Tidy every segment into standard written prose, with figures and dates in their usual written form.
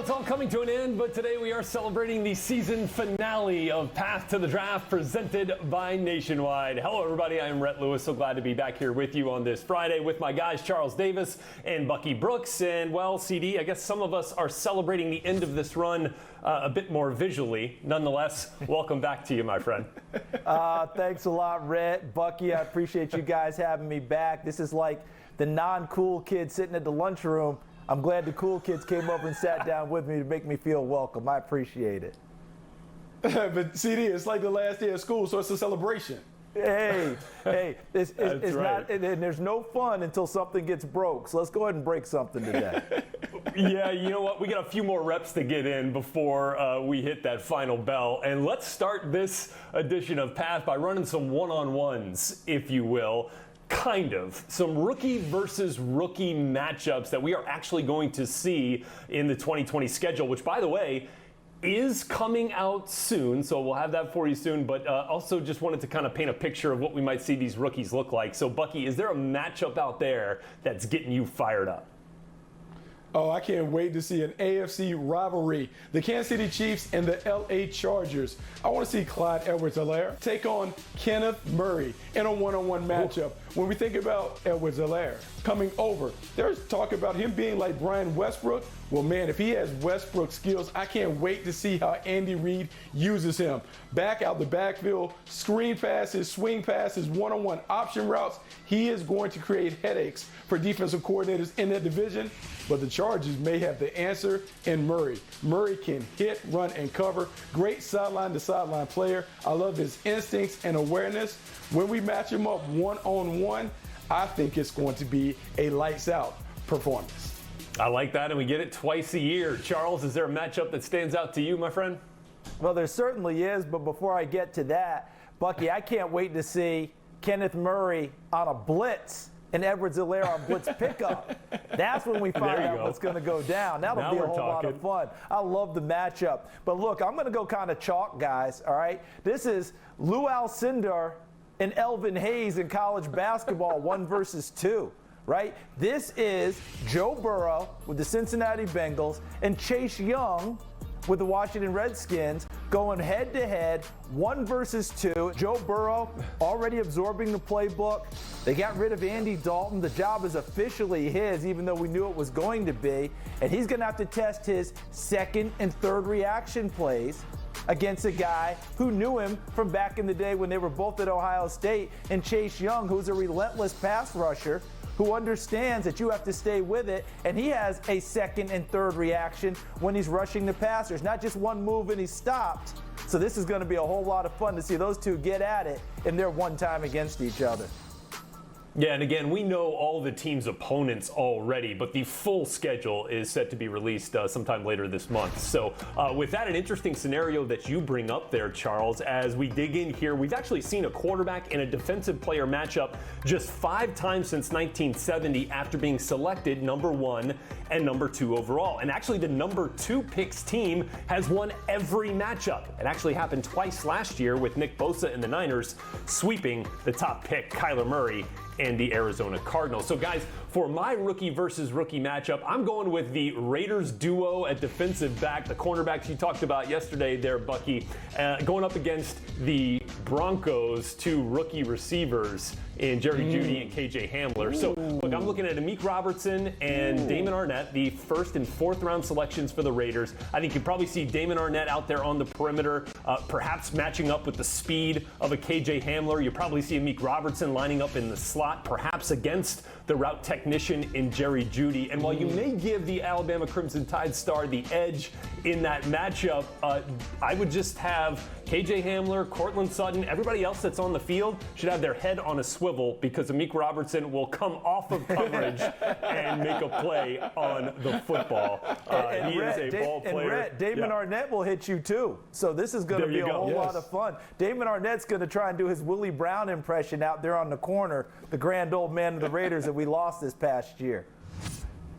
it's all coming to an end, but today we are celebrating the season finale of Path to the Draft presented by Nationwide. Hello, everybody. I am Rhett Lewis. So glad to be back here with you on this Friday with my guys, Charles Davis and Bucky Brooks. And, well, CD, I guess some of us are celebrating the end of this run a bit more visually. Nonetheless, welcome back to you, my friend. Thanks a lot, Rhett. Bucky, I appreciate you guys having me back. This is like the non-cool kid sitting at the lunchroom. I'm glad the cool kids came over and sat down with me to make me feel welcome. I appreciate it. But CD, it's like the last day of school, so it's a celebration. Hey, it's right. not, and there's no fun until something gets broke. So let's go ahead and break something today. Yeah, you know what? We got a few more reps to get in before we hit that final bell. And let's start this edition of Path by running some one-on-ones, if you will. Kind of. Some rookie versus rookie matchups that we are actually going to see in the 2020 schedule, which, by the way, is coming out soon. So we'll have that for you soon. But also just wanted to kind of paint a picture of what we might see these rookies look like. So, Bucky, is there a matchup out there that's getting you fired up? Oh, I can't wait to see an AFC rivalry. The Kansas City Chiefs and the LA Chargers. I want to see Clyde Edwards-Helaire take on Kenneth Murray in a one-on-one matchup. When we think about Edwards-Helaire coming over, there's talk about him being like Brian Westbrook. Well, man, if he has Westbrook skills, I can't wait to see how Andy Reid uses him. Back out the backfield, screen passes, swing passes, one-on-one option routes. He is going to create headaches for defensive coordinators in that division. But the Chargers may have the answer in Murray. Murray can hit, run, and cover. Great sideline-to-sideline player. I love his instincts and awareness. When we match him up one-on-one, I think it's going to be a lights-out performance. I like that, and we get it twice a year. Charles, is there a matchup that stands out to you, my friend? Well, there certainly is, but before I get to that, Bucky, I can't wait to see Kenneth Murray on a blitz and Edwards-Helaire on blitz pickup. That's when we find out what's going to go down. That'll be a whole lot of fun. I love the matchup. But look, I'm going to go kind of chalk, guys, all right? This is Lou Alcindor and Elvin Hayes in college basketball, 1 versus 2. Right? This is Joe Burrow with the Cincinnati Bengals and Chase Young with the Washington Redskins going head-to-head, 1 versus 2. Joe Burrow already absorbing the playbook. They got rid of Andy Dalton. The job is officially his, even though we knew it was going to be. And he's going to have to test his second and third reaction plays against a guy who knew him from back in the day when they were both at Ohio State, and Chase Young, who's a relentless pass rusher, who understands that you have to stay with it, and he has a second and third reaction when he's rushing the passers. Not just one move and he's stopped. So this is going to be a whole lot of fun to see those two get at it in their one time against each other. Yeah, and again, we know all the team's opponents already, but the full schedule is set to be released sometime later this month. So with that, an interesting scenario that you bring up there, Charles, as we dig in here, we've actually seen a quarterback and a defensive player matchup just 5 times since 1970 after being selected number 1 and number 2 overall. And actually, the number 2 picks team has won every matchup. It actually happened twice last year with Nick Bosa and the Niners sweeping the top pick, Kyler Murray, and the Arizona Cardinals. So, guys, for my rookie versus rookie matchup, I'm going with the Raiders duo at defensive back, the cornerbacks you talked about yesterday there, Bucky, going up against the Broncos' 2 rookie receivers in Jerry Jeudy and KJ Hamler. So, look, I'm looking at Amik Robertson and Damon Arnett, the 1st and 4th round selections for the Raiders. I think you probably see Damon Arnett out there on the perimeter, perhaps matching up with the speed of a KJ Hamler. You probably see Amik Robertson lining up in the slot, perhaps against the route technician in Jerry Jeudy. And while you may give the Alabama Crimson Tide star the edge in that matchup, I would just have KJ Hamler, Cortland Sutton, everybody else that's on the field should have their head on a swivel because Amik Robertson will come off of coverage and make a play on the football. He is a ball player. And Damon Arnett will hit you too. So this is going to be a whole lot of fun. Damon Arnett's going to try and do his Willie Brown impression out there on the corner, the grand old man of the Raiders that we lost this past year.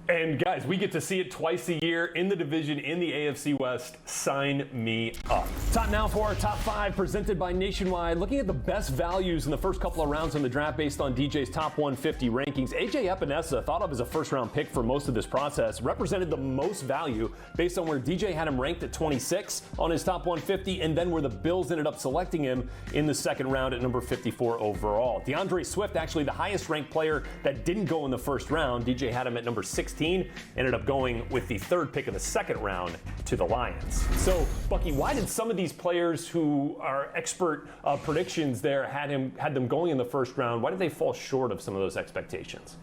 And guys, we get to see it twice a year in the division in the AFC West. Sign me up. Time now for our top 5 presented by Nationwide. Looking at the best values in the first couple of rounds in the draft based on DJ's top 150 rankings. AJ Epinesa, thought of as a first-round pick for most of this process, represented the most value based on where DJ had him ranked at 26 on his top 150, and then where the Bills ended up selecting him in the second round at number 54 overall. DeAndre Swift, actually the highest-ranked player that didn't go in the first round. DJ had him at number 16. Ended up going with the third pick of the second round to the Lions. So, Bucky, why did some of these players who are expert predictions there had them going in the first round? Why did they fall short of some of those expectations?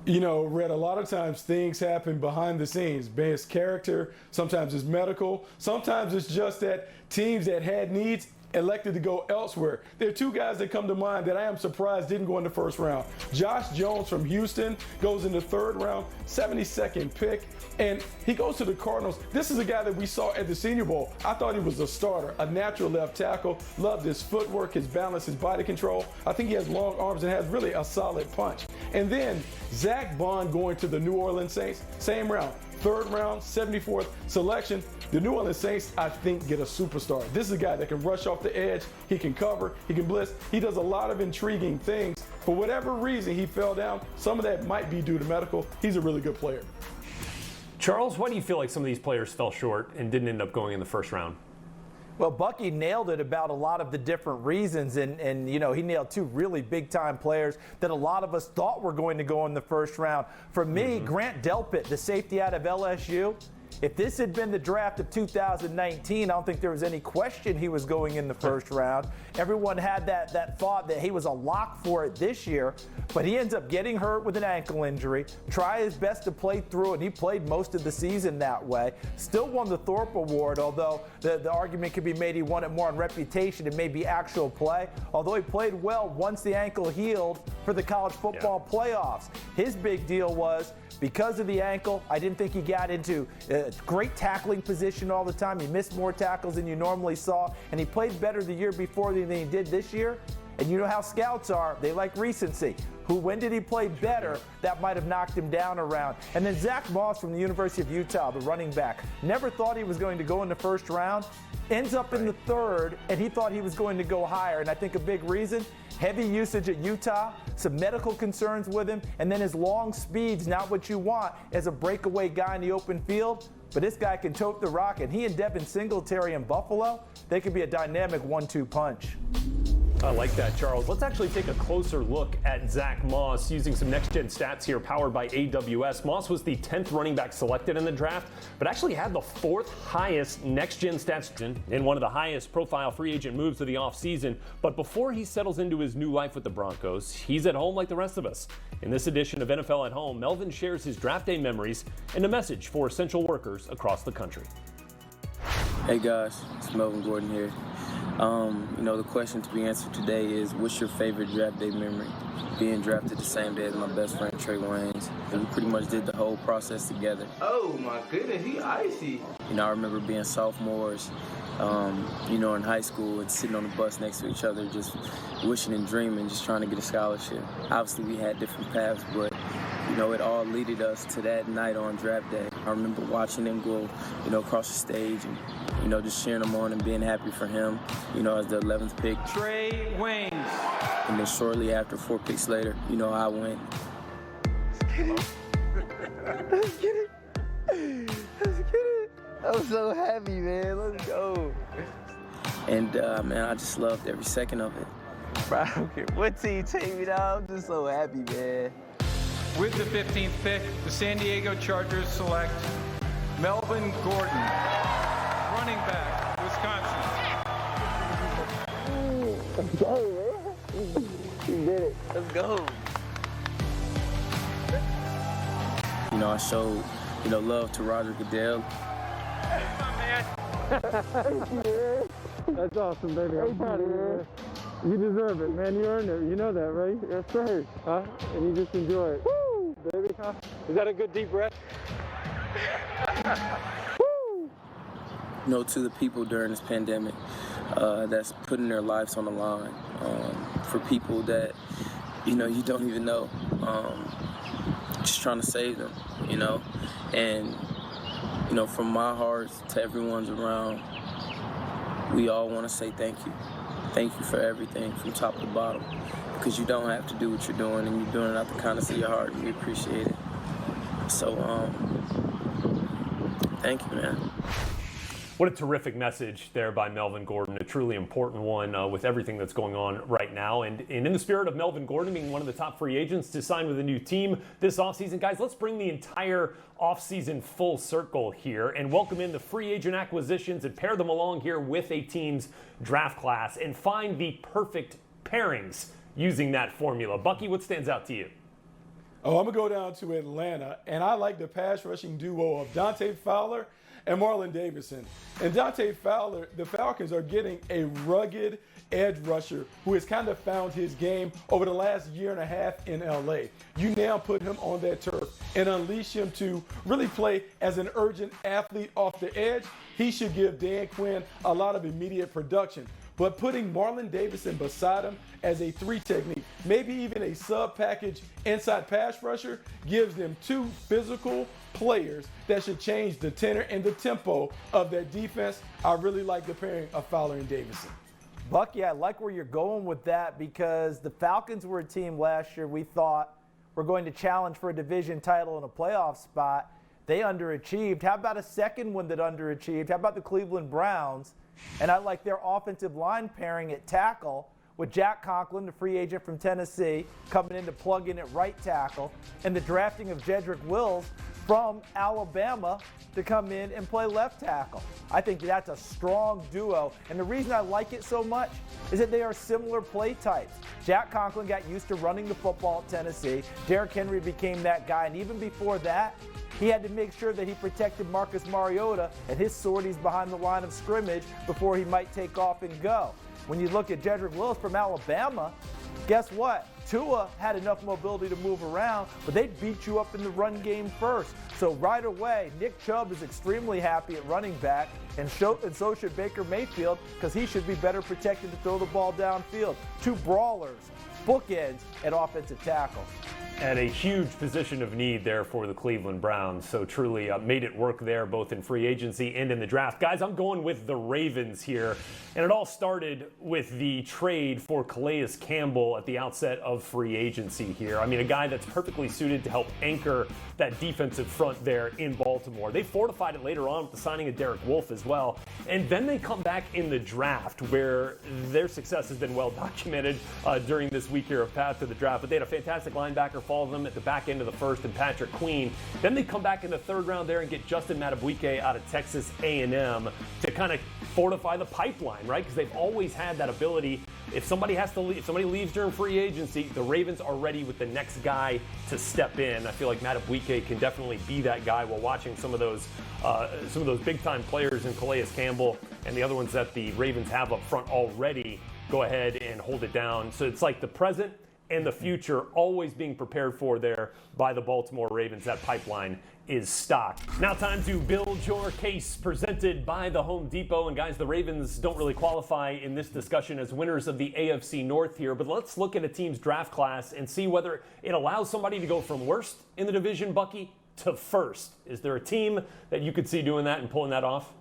You know, Red, a lot of times things happen behind the scenes. It's character, sometimes it's medical, sometimes it's just that teams that had needs elected to go elsewhere. There are 2 guys that come to mind that I am surprised didn't go in the first round. Josh Jones from Houston goes in the third round, 72nd pick, and he goes to the Cardinals. This is a guy that we saw at the Senior Bowl. I thought he was a starter, a natural left tackle, loved his footwork, his balance, his body control. I think he has long arms and has really a solid punch. And then Zach Bond going to the New Orleans Saints, same round. Third round, 74th selection. The New Orleans Saints, I think, get a superstar. This is a guy that can rush off the edge. He can cover. He can blitz. He does a lot of intriguing things. For whatever reason, he fell down. Some of that might be due to medical. He's a really good player. Charles, why do you feel like some of these players fell short and didn't end up going in the first round? Well, Bucky nailed it about a lot of the different reasons, and you know, he nailed 2 really big-time players that a lot of us thought were going to go in the first round. For me, Grant Delpit, the safety out of LSU, if this had been the draft of 2019, I don't think there was any question he was going in the first round. Everyone had that thought that he was a lock for it this year, but he ends up getting hurt with an ankle injury, try his best to play through it, and he played most of the season that way. Still won the Thorpe Award, although the argument could be made he won it more on reputation and maybe actual play, although he played well once the ankle healed for the college football playoffs. His big deal was, because of the ankle, I didn't think he got into great tackling position all the time. He missed more tackles than you normally saw, and he played better the year before than he did this year. And you know how scouts are. They like recency. When did he play better? That might have knocked him down around. And then Zach Moss from the University of Utah, the running back. Never thought he was going to go in the first round. Ends up in the third, and he thought he was going to go higher. And I think a big reason, heavy usage at Utah, some medical concerns with him, and then his long speed's not what you want as a breakaway guy in the open field. But this guy can tote the rock, and he and Devin Singletary in Buffalo, they could be a dynamic 1-2 punch. I like that, Charles. Let's actually take a closer look at Zach Moss using some next-gen stats here powered by AWS. Moss was the 10th running back selected in the draft, but actually had the 4th highest next-gen stats in one of the highest profile free agent moves of the offseason. But before he settles into his new life with the Broncos, he's at home like the rest of us. In this edition of NFL at Home, Melvin shares his draft day memories and a message for essential workers across the country. Hey guys, it's Melvin Gordon here. You know, the question to be answered today is, what's your favorite draft day memory? Being drafted the same day as my best friend Trey Waynes. We pretty much did the whole process together. Oh my goodness, he icy. You know, I remember being sophomores, you know, in high school and sitting on the bus next to each other, just wishing and dreaming, just trying to get a scholarship. Obviously, we had different paths, but you know, it all leaded us to that night on draft day. I remember watching him go, you know, across the stage and, you know, just cheering him on and being happy for him, you know, as the 11th pick. Trey Waynes. And then shortly after, 4 picks later, you know, I went. Let's get it. Let's get it. Let's get it. I'm so happy, man. Let's go. And, man, I just loved every second of it. Bro, I don't care what team take me down. I'm just so happy, man. With the 15th pick, the San Diego Chargers select Melvin Gordon, running back, Wisconsin. Let's go, man. You did it. Let's go. You know, I showed, you know, love to Roger Goodell. Hey, my man. Thank you, man. That's awesome, baby. I'm proud of you, man. You deserve it, man. You earned it. You know that, right? Yes, sir. Huh? And you just enjoy it. Woo, baby. Huh? Is that a good deep breath? Woo! You know, to the people during this pandemic that's putting their lives on the line, for people that, you know, you don't even know. just trying to save them, And, from my heart to everyone's around, we all want to say thank you. Thank you for everything from top to bottom, because you don't have to do what you're doing, and you're doing it out the kindness of your heart, and we appreciate it. So, thank you, man. What a terrific message there by Melvin Gordon, a truly important one with everything that's going on right now. And in the spirit of Melvin Gordon being one of the top free agents to sign with a new team this offseason, guys, let's bring the entire offseason full circle here and welcome in the free agent acquisitions and pair them along here with a team's draft class and find the perfect pairings using that formula. Bucky, what stands out to you? Oh, I'm going to go down to Atlanta, and I like the pass rushing duo of Dante Fowler and Marlon Davidson. And Dante Fowler, the Falcons are getting a rugged edge rusher who has kind of found his game over the last year and a half in LA. You now put him on that turf and unleash him to really play as an urgent athlete off the edge. He should give Dan Quinn a lot of immediate production. But putting Marlon Davidson beside him as a 3 technique, maybe even a sub-package inside pass rusher, gives them 2 physical players that should change the tenor and the tempo of their defense. I really like the pairing of Fowler and Davidson. Bucky, I like where you're going with that, because the Falcons were a team last year we thought were going to challenge for a division title and a playoff spot. They underachieved. How about a second one that underachieved? How about the Cleveland Browns? And I like their offensive line pairing at tackle with Jack Conklin, the free agent from Tennessee, coming in to plug in at right tackle, and the drafting of Jedrick Wills from Alabama to come in and play left tackle. I think that's a strong duo. And the reason I like it so much is that they are similar play types. Jack Conklin got used to running the football at Tennessee. Derrick Henry became that guy. And even before that, he had to make sure that he protected Marcus Mariota and his sorties behind the line of scrimmage before he might take off and go. When you look at Jedrick Wills from Alabama, guess what? Tua had enough mobility to move around, but they beat you up in the run game first. So right away, Nick Chubb is extremely happy at running back, and so should Baker Mayfield, because he should be better protected to throw the ball downfield. 2 brawlers, bookends at offensive tackle. And a huge position of need there for the Cleveland Browns. So truly made it work there, both in free agency and in the draft. Guys, I'm going with the Ravens here. And it all started with the trade for Calais Campbell at the outset of free agency here. I mean, a guy that's perfectly suited to help anchor that defensive front there in Baltimore. They fortified it later on with the signing of Derek Wolfe as well. And then they come back in the draft, where their success has been well documented during this week here of path to the draft. But they had a fantastic linebacker follow them at the back end of the first, and Patrick Queen. Then they come back in the 3rd round there and get Justin Madubuike out of Texas A&M to kind of fortify the pipeline, right? Because they've always had that ability. If somebody has to leave, if somebody leaves during free agency, the Ravens are ready with the next guy to step in. I feel like Madubuike can definitely be that guy. While watching some of those big-time players in Calais Campbell and the other ones that the Ravens have up front already go ahead and hold it down. So it's like the present and the future always being prepared for there by the Baltimore Ravens. That pipeline is stocked. Now time to build your case, presented by the Home Depot. And guys, the Ravens don't really qualify in this discussion as winners of the AFC North here, but let's look at a team's draft class and see whether it allows somebody to go from worst in the division, Bucky, to first. Is there a team that you could see doing that and pulling that off?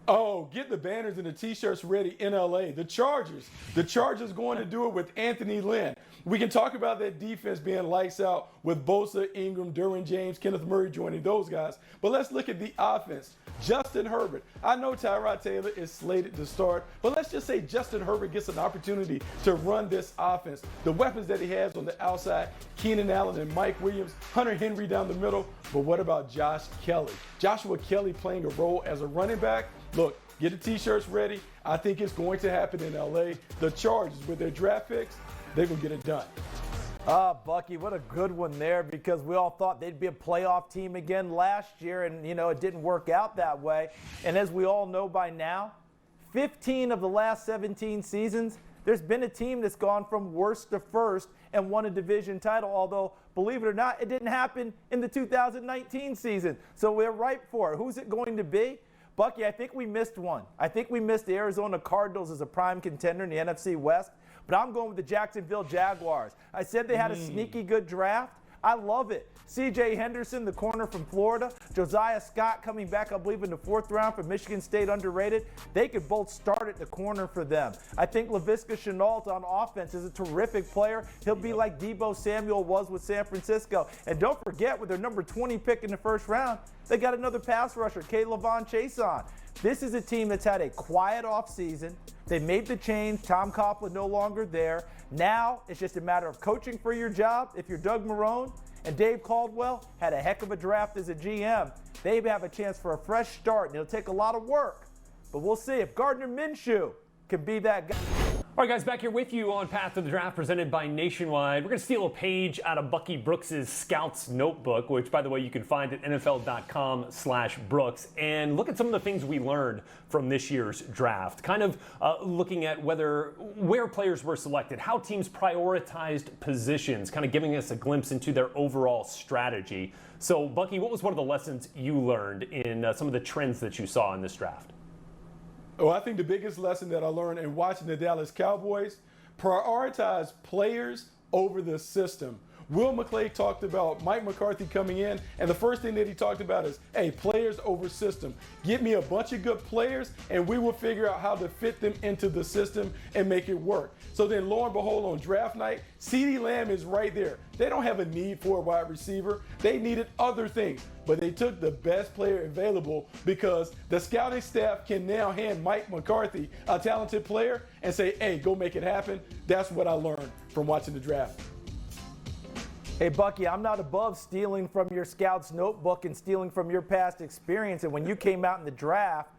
Oh, get the banners and the T-shirts ready in LA. The Chargers. The Chargers going to do it with Anthony Lynn. We can talk about that defense being lights out with Bosa, Ingram, Derwin James, Kenneth Murray joining those guys. But let's look at the offense. Justin Herbert. I know Tyrod Taylor is slated to start, but let's just say Justin Herbert gets an opportunity to run this offense. The weapons that he has on the outside, Keenan Allen and Mike Williams, Hunter Henry down the middle. But what about Josh Kelly? Joshua Kelly playing a role as a running back. Look, get the T-shirts ready. I think it's going to happen in LA. The Chargers, with their draft picks, they're going to get it done. Bucky, what a good one there, because we all thought they'd be a playoff team again last year, and, it didn't work out that way. And as we all know by now, 15 of the last 17 seasons, there's been a team that's gone from worst to first and won a division title, although, believe it or not, it didn't happen in the 2019 season. So we're ripe for it. Who's it going to be? Bucky, I think we missed one. I think we missed the Arizona Cardinals as a prime contender in the NFC West, but I'm going with the Jacksonville Jaguars. I said they had a sneaky good draft. I love it. C.J. Henderson, the corner from Florida. Josiah Scott coming back, I believe, in the 4th round from Michigan State, underrated. They could both start at the corner for them. I think Laviska Shenault on offense is a terrific player. He'll be like Deebo Samuel was with San Francisco. And don't forget, with their number 20 pick in the 1st round, they got another pass rusher, K'Lavon Chason. This is a team that's had a quiet offseason. They made the change. Tom Coughlin no longer there. Now it's just a matter of coaching for your job. If you're Doug Marrone, and Dave Caldwell had a heck of a draft as a GM, they have a chance for a fresh start, and it'll take a lot of work. But we'll see if Gardner Minshew can be that guy. All right, guys, back here with you on Path to the Draft, presented by Nationwide. We're going to steal a page out of Bucky Brooks' Scouts Notebook, which, by the way, you can find at NFL.com/Brooks, and look at some of the things we learned from this year's draft. Kind of looking at where players were selected, how teams prioritized positions, kind of giving us a glimpse into their overall strategy. So, Bucky, what was one of the lessons you learned in some of the trends that you saw in this draft? Oh, I think the biggest lesson that I learned in watching the Dallas Cowboys, prioritize players over the system. Will McClay talked about Mike McCarthy coming in, and the first thing that he talked about is, hey, players over system. Get me a bunch of good players, and we will figure out how to fit them into the system and make it work. So then, lo and behold, on draft night, CeeDee Lamb is right there. They don't have a need for a wide receiver. They needed other things, but they took the best player available because the scouting staff can now hand Mike McCarthy a talented player and say, hey, go make it happen. That's what I learned from watching the draft. Hey, Bucky, I'm not above stealing from your scout's notebook and stealing from your past experience. And when you came out in the draft,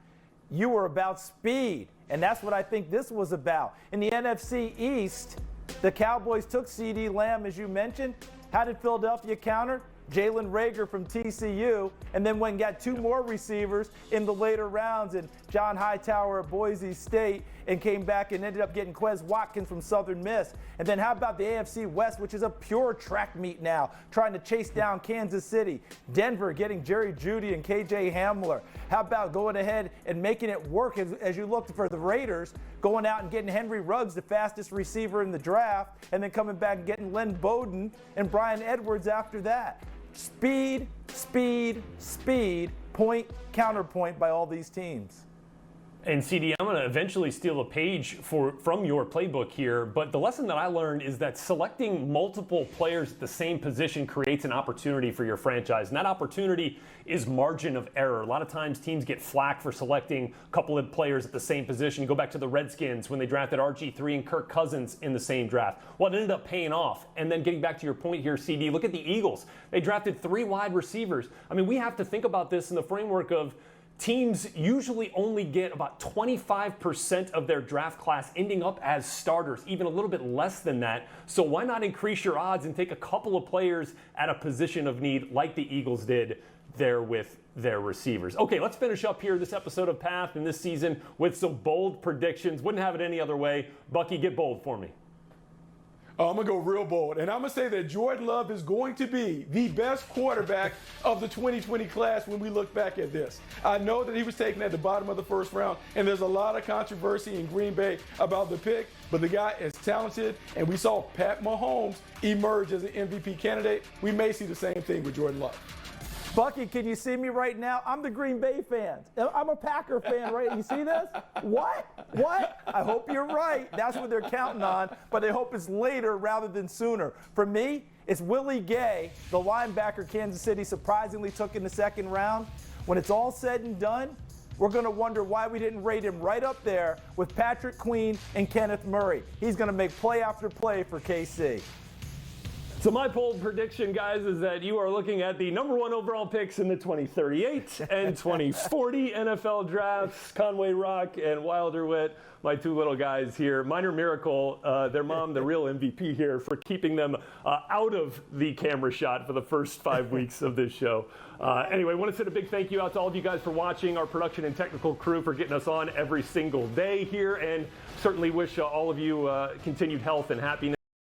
you were about speed. And that's what I think this was about. In the NFC East, the Cowboys took CeeDee Lamb, as you mentioned. How did Philadelphia counter? Jalen Reagor from TCU, and then went and got 2 more receivers in the later rounds, and John Hightower at Boise State, and came back and ended up getting Quez Watkins from Southern Miss. And then how about the AFC West, which is a pure track meet now, trying to chase down Kansas City. Denver getting Jerry Jeudy and KJ Hamler. How about going ahead and making it work as you look for the Raiders, going out and getting Henry Ruggs, the fastest receiver in the draft, and then coming back and getting Len Bowden and Brian Edwards after that. Speed, speed, speed, point, counterpoint by all these teams. And CD, I'm going to eventually steal a page from your playbook here, but the lesson that I learned is that selecting multiple players at the same position creates an opportunity for your franchise, and that opportunity is margin of error. A lot of times teams get flack for selecting a couple of players at the same position. You go back to the Redskins when they drafted RG3 and Kirk Cousins in the same draft. Well, it ended up paying off. And then getting back to your point here, CD, look at the Eagles. They drafted 3 wide receivers. I mean, we have to think about this in the framework of teams usually only get about 25% of their draft class ending up as starters, even a little bit less than that. So why not increase your odds and take a couple of players at a position of need like the Eagles did there with their receivers? Okay, let's finish up here this episode of Path and this season with some bold predictions. Wouldn't have it any other way. Bucky, get bold for me. Oh, I'm going to go real bold, and I'm going to say that Jordan Love is going to be the best quarterback of the 2020 class when we look back at this. I know that he was taken at the bottom of the 1st round, and there's a lot of controversy in Green Bay about the pick, but the guy is talented, and we saw Pat Mahomes emerge as an MVP candidate. We may see the same thing with Jordan Love. Bucky, can you see me right now? I'm the Green Bay fan. I'm a Packer fan, right? You see this? What? I hope you're right. That's what they're counting on, but I hope it's later rather than sooner. For me, it's Willie Gay, the linebacker Kansas City surprisingly took in the 2nd round. When it's all said and done, we're going to wonder why we didn't rate him right up there with Patrick Queen and Kenneth Murray. He's going to make play after play for KC. So my bold prediction, guys, is that you are looking at the number 1 overall picks in the 2038 and 2040 NFL drafts. Conway Rock and Wilder Witt, my 2 little guys here. Minor miracle, their mom, the real MVP here, for keeping them out of the camera shot for the first 5 weeks of this show. Anyway, I want to send a big thank you out to all of you guys for watching, our production and technical crew for getting us on every single day here, and certainly wish all of you continued health and happiness.